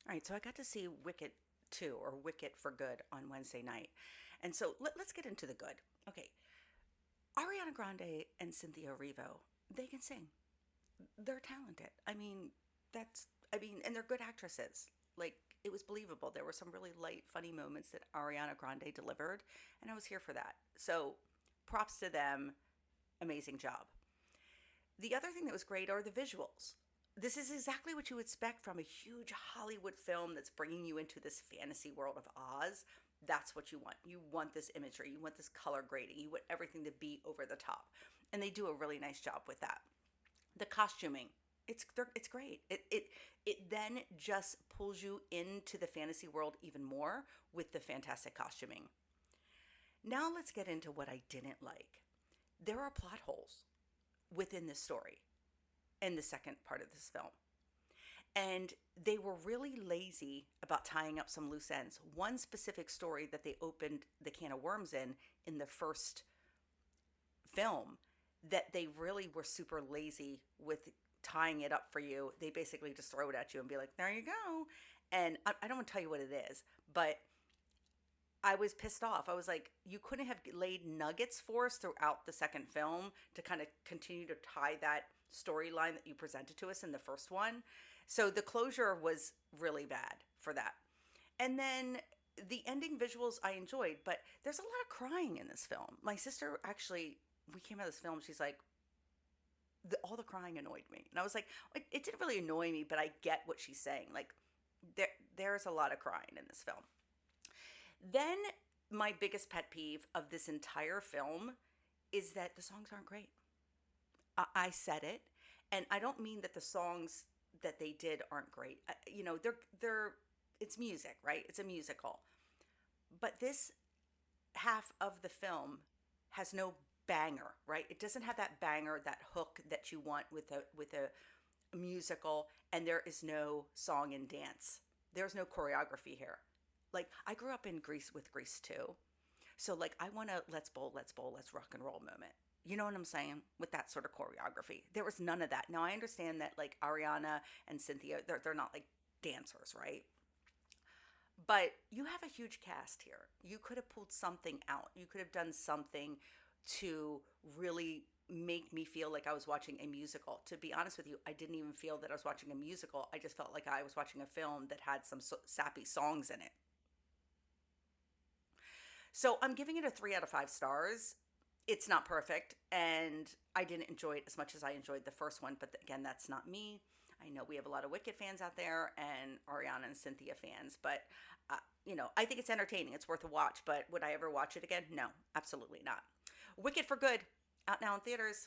All right, so I got to see Wicked 2 or Wicked for Good on Wednesday night. And so let's get into the good. Okay, Ariana Grande and Cynthia Erivo, they can sing. They're talented. And they're good actresses. Like, it was believable. There were some really light, funny moments that Ariana Grande delivered, and I was here for that. So props to them. Amazing job. The other thing that was great are the visuals. This is exactly what you expect from a huge Hollywood film that's bringing you into this fantasy world of Oz. That's what you want. You want this imagery, you want this color grading, you want everything to be over the top. And they do a really nice job with that. The costuming, it's great. It then just pulls you into the fantasy world even more with the fantastic costuming. Now let's get into what I didn't like. There are plot holes within this story in the second part of this film. And they were really lazy about tying up some loose ends. One specific story that they opened the can of worms in the first film, that they really were super lazy with tying it up for you. They basically just throw it at you and be like, there you go. And I don't want to tell you what it is, but I was pissed off. I was like, you couldn't have laid nuggets for us throughout the second film to kind of continue to tie that storyline that you presented to us in the first one. So the closure was really bad for that. And then the ending visuals I enjoyed, but there's a lot of crying in this film. My sister actually, we came out of this film, she's like, all the crying annoyed me. And I was like, it didn't really annoy me, but I get what she's saying. Like, there's a lot of crying in this film. Then my biggest pet peeve of this entire film is that the songs aren't great. I said it, and I don't mean that the songs that they did aren't great. They're it's music, right? It's a musical. But this half of the film has no banger, right? It doesn't have that banger, that hook that you want with a musical, and there is no song and dance. There's no choreography here. Like, I grew up in Greece with Greece too. So like, I want a let's bowl, let's rock and roll moment. You know what I'm saying? With that sort of choreography. There was none of that. Now I understand that like Ariana and Cynthia, they're not like dancers, right? But you have a huge cast here. You could have pulled something out. You could have done something to really make me feel like I was watching a musical. To be honest with you, I didn't even feel that I was watching a musical. I just felt like I was watching a film that had some sappy songs in it. So I'm giving it a 3 out of 5 stars. It's not perfect, and I didn't enjoy it as much as I enjoyed the first one. But again, that's not me. I know we have a lot of Wicked fans out there and Ariana and Cynthia fans, but I think it's entertaining. It's worth a watch. But would I ever watch it again? No, absolutely not. Wicked for Good, out now in theaters.